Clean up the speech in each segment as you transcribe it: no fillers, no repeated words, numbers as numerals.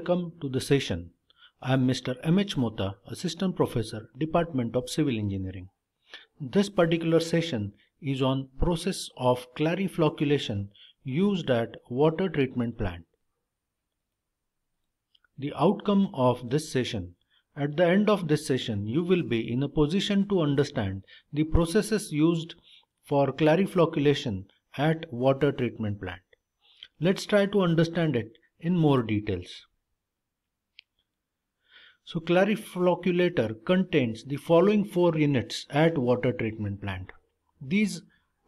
welcome to the session. I am Mr. M.H. Mota, Assistant Professor, Department of Civil Engineering. This particular session is on process of clariflocculation used at water treatment plant. The outcome of this session. At the end of this session, you will be in a position to understand the processes used for clariflocculation at water treatment plant. Let's try to understand it in more details. So clariflocculator contains the following 4 units at water treatment plant. These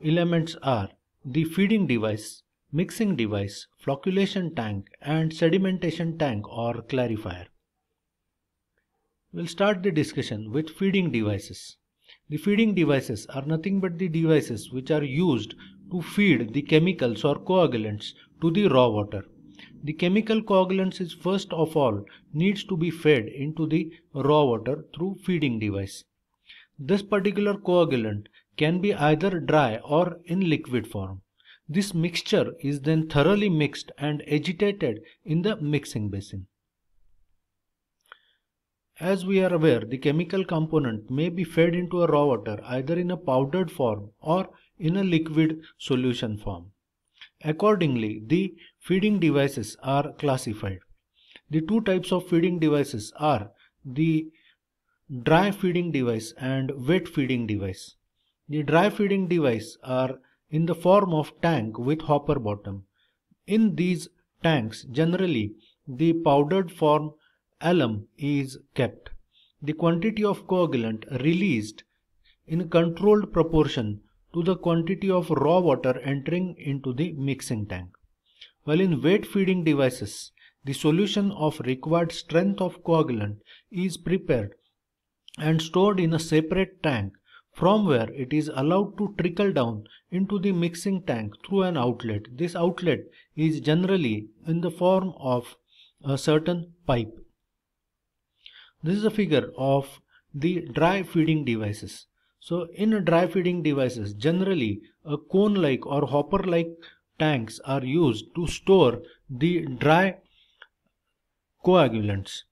elements are the feeding device, mixing device, flocculation tank and sedimentation tank or clarifier. We'll start the discussion with feeding devices. The feeding devices are nothing but the devices which are used to feed the chemicals or coagulants to the raw water. The chemical coagulants is first of all needs to be fed into the raw water through feeding device. This particular coagulant can be either dry or in liquid form. This mixture is then thoroughly mixed and agitated in the mixing basin. As we are aware, the chemical component may be fed into a raw water either in a powdered form or in a liquid solution form. Accordingly, the feeding devices are classified. The 2 types of feeding devices are the dry feeding device and wet feeding device. The dry feeding device are in the form of tank with hopper bottom. In these tanks, generally the powdered form alum is kept. The quantity of coagulant released in a controlled proportion to the quantity of raw water entering into the mixing tank. While in wet feeding devices, the solution of required strength of coagulant is prepared and stored in a separate tank from where it is allowed to trickle down into the mixing tank through an outlet. This outlet is generally in the form of a certain pipe. This is a figure of the dry feeding devices. So in dry feeding devices, generally a cone-like or hopper-like tanks are used to store the dry coagulants.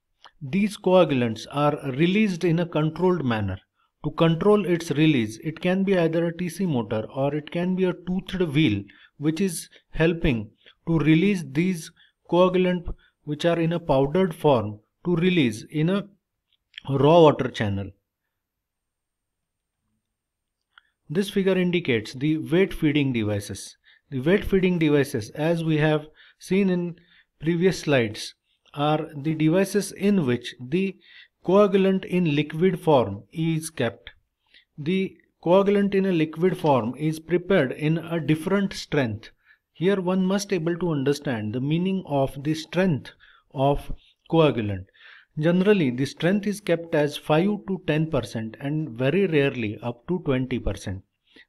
These coagulants are released in a controlled manner. To control its release, it can be either a TC motor or it can be a toothed wheel which is helping to release these coagulants which are in a powdered form to release in a raw water channel. This figure indicates the wet feeding devices. The wet feeding devices, as we have seen in previous slides, are the devices in which the coagulant in liquid form is kept. The coagulant in a liquid form is prepared in a different strength. Here one must able to understand the meaning of the strength of coagulant. Generally, the strength is kept as 5 to 10% and very rarely up to 20%.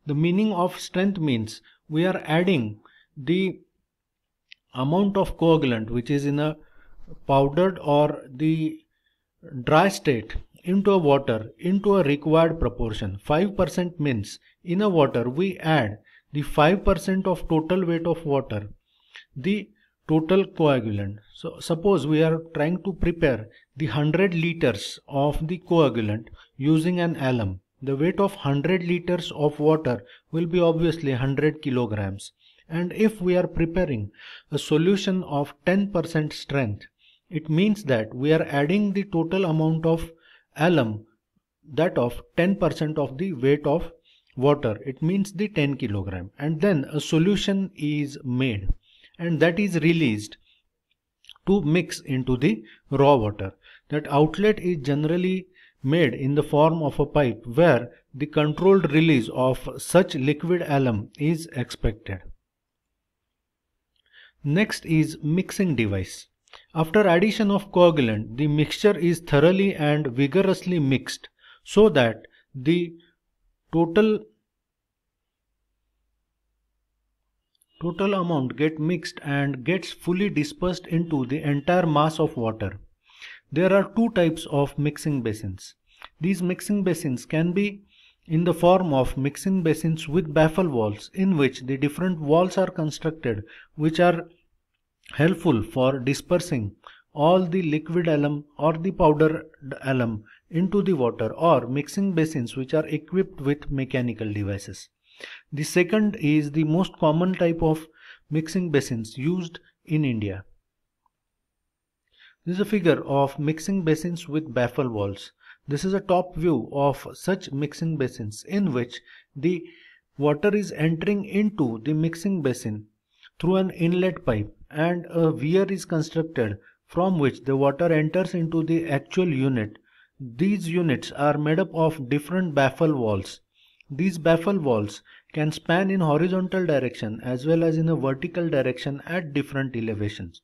The meaning of strength means we are adding the amount of coagulant which is in a powdered or the dry state into a water into a required proportion. 5% means in a water we add the 5% of total weight of water, the total coagulant. So suppose we are trying to prepare the 100 liters of the coagulant using an alum. The weight of 100 liters of water will be obviously 100 kilograms. And if we are preparing a solution of 10% strength, it means that we are adding the total amount of alum, that of 10% of the weight of water. It means the 10 kilogram. And then a solution is made and that is released to mix into the raw water. That outlet is generally made in the form of a pipe where the controlled release of such liquid alum is expected. Next is mixing device. After addition of coagulant, the mixture is thoroughly and vigorously mixed so that the total amount get mixed and gets fully dispersed into the entire mass of water. There are 2 types of mixing basins. These mixing basins can be in the form of mixing basins with baffle walls, in which the different walls are constructed which are helpful for dispersing all the liquid alum or the powdered alum into the water, or mixing basins which are equipped with mechanical devices. The second is the most common type of mixing basins used in India. This is a figure of mixing basins with baffle walls. This is a top view of such mixing basins in which the water is entering into the mixing basin through an inlet pipe, and a weir is constructed from which the water enters into the actual unit. These units are made up of different baffle walls. These baffle walls can span in horizontal direction as well as in a vertical direction at different elevations,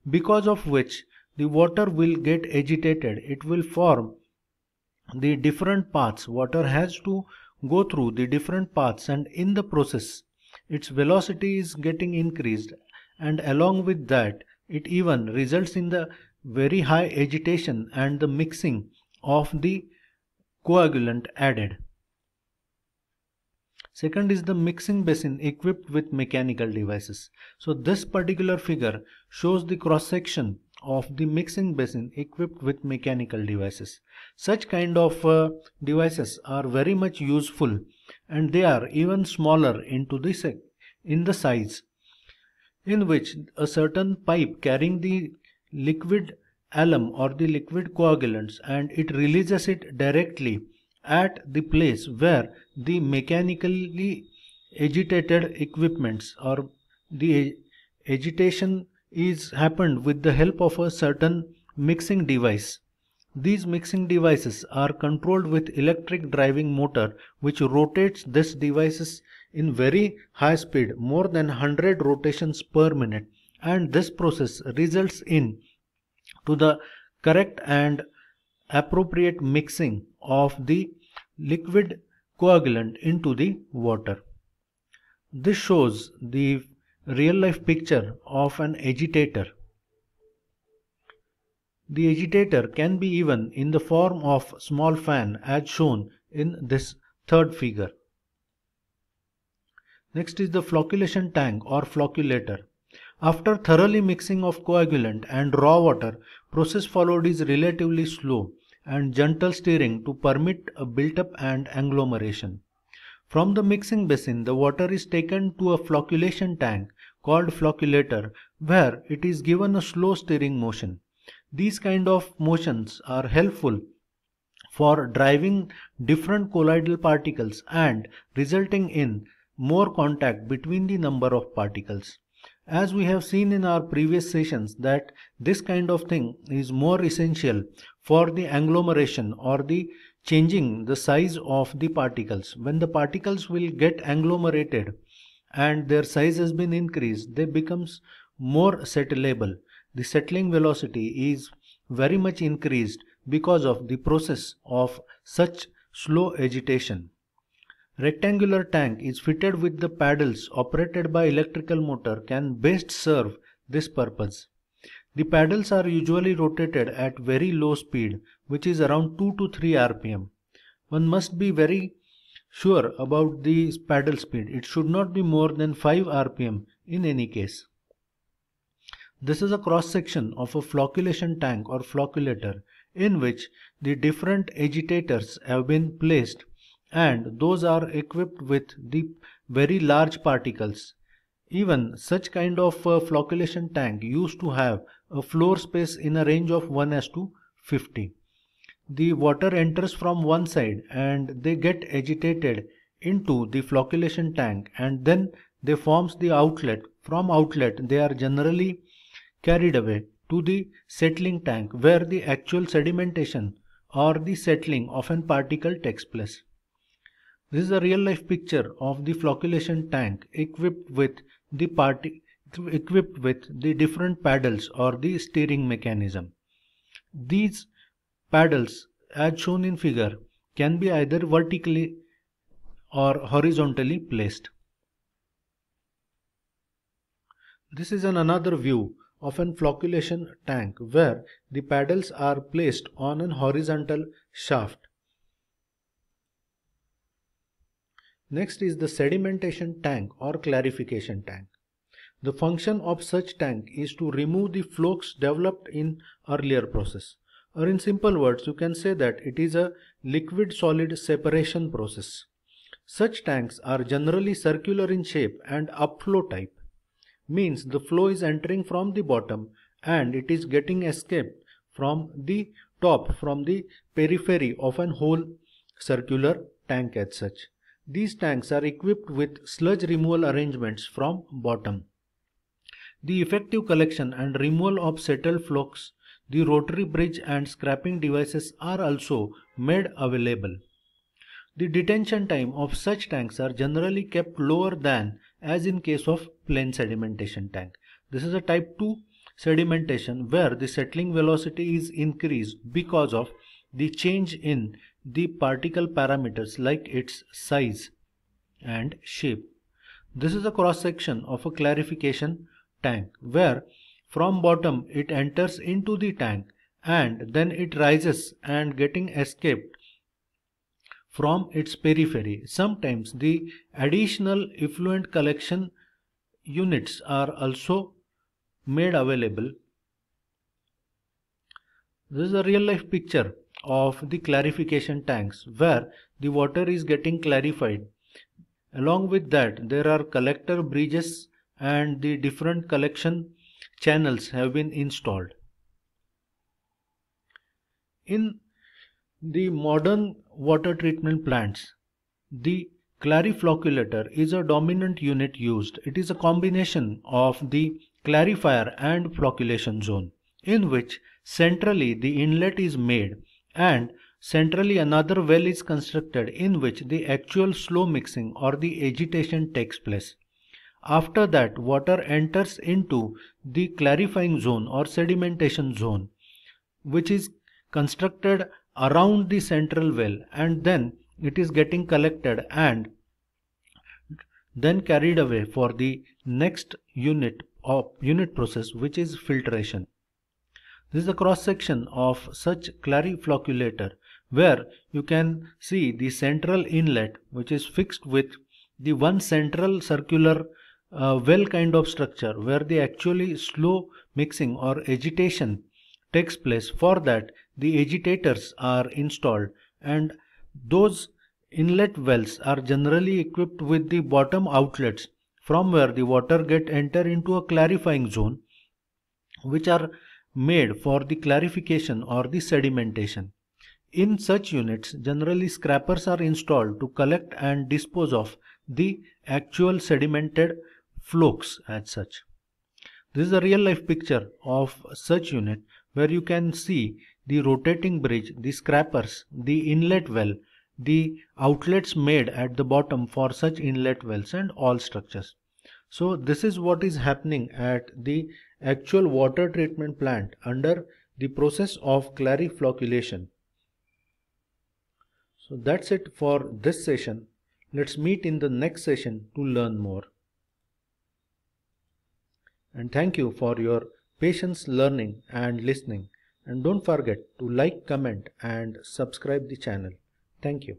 because of which the water will get agitated. It will form the different paths. Water has to go through the different paths, and in the process its velocity is getting increased, and along with that it even results in the very high agitation and the mixing of the coagulant added. Second is the mixing basin equipped with mechanical devices. So this particular figure shows the cross section of the mixing basin equipped with mechanical devices. Such kind of devices are very much useful, and they are even smaller in the size, in which a certain pipe carrying the liquid alum or the liquid coagulants, and it releases it directly at the place where the mechanically agitated equipments or the agitation is happened with the help of a certain mixing device. These mixing devices are controlled with electric driving motor, which rotates these devices in very high speed, more than 100 rotations per minute, and this process results in to the correct and appropriate mixing of the liquid coagulant into the water. This shows the real life picture of an agitator. The agitator can be even in the form of small fan as shown in this third figure. Next is the flocculation tank or flocculator. After thoroughly mixing of coagulant and raw water, process followed is relatively slow and gentle steering to permit a built-up and agglomeration. From the mixing basin, the water is taken to a flocculation tank called flocculator, where it is given a slow steering motion. These kind of motions are helpful for driving different colloidal particles and resulting in more contact between the number of particles. As we have seen in our previous sessions that this kind of thing is more essential for the agglomeration or the changing the size of the particles. When the particles will get agglomerated and their size has been increased, they becomes more settleable. The settling velocity is very much increased because of the process of such slow agitation. Rectangular tank is fitted with the paddles operated by electrical motor can best serve this purpose. The paddles are usually rotated at very low speed, which is around 2 to 3 rpm. One must be very sure about the paddle speed. It should not be more than 5 rpm in any case. This is a cross section of a flocculation tank or flocculator in which the different agitators have been placed, and those are equipped with the very large particles. Even such kind of flocculation tank used to have a floor space in a range of 1:50. The water enters from one side and they get agitated into the flocculation tank, and then they forms the outlet. From outlet they are generally carried away to the settling tank, where the actual sedimentation or the settling of an particle takes place. This is a real life picture of the flocculation tank equipped with the different paddles or the steering mechanism. These paddles, as shown in figure, can be either vertically or horizontally placed. This is another view of an flocculation tank where the paddles are placed on an horizontal shaft. Next is the sedimentation tank or clarification tank. The function of such tank is to remove the flux developed in earlier process. Or in simple words, you can say that it is a liquid-solid separation process. Such tanks are generally circular in shape and upflow type. Means the flow is entering from the bottom and it is getting escaped from the top, from the periphery of an whole circular tank as such. These tanks are equipped with sludge removal arrangements from bottom. The effective collection and removal of settled flux, the rotary bridge and scrapping devices are also made available. The detention time of such tanks are generally kept lower than as in case of plain sedimentation tank. This is a type 2 sedimentation where the settling velocity is increased because of the change in the particle parameters like its size and shape. This is a cross section of a clarification tank where from bottom it enters into the tank and then it rises and getting escaped from its periphery. Sometimes the additional effluent collection units are also made available. This is a real life picture of the clarification tanks where the water is getting clarified. Along with that, there are collector bridges and the different collection channels have been installed. In the modern water treatment plants, the clariflocculator is a dominant unit used. It is a combination of the clarifier and flocculation zone, in which centrally the inlet is made and centrally another well is constructed in which the actual slow mixing or the agitation takes place. After that, water enters into the clarifying zone or sedimentation zone, which is constructed around the central well, and then it is getting collected and then carried away for the next unit process, which is filtration. This is a cross section of such clariflocculator where you can see the central inlet, which is fixed with the one central circular well kind of structure where the actually slow mixing or agitation takes place. For that, the agitators are installed, and those inlet wells are generally equipped with the bottom outlets from where the water enter into a clarifying zone, which are made for the clarification or the sedimentation. In such units, generally scrappers are installed to collect and dispose of the actual sedimented flux as such. This is a real life picture of such unit where you can see the rotating bridge, the scrappers, the inlet well, the outlets made at the bottom for such inlet wells and all structures. So this is what is happening at the actual water treatment plant under the process of clariflocculation. So that's it for this session. Let's meet in the next session to learn more. And thank you for your patience learning and listening. And don't forget to like, comment and subscribe the channel. Thank you.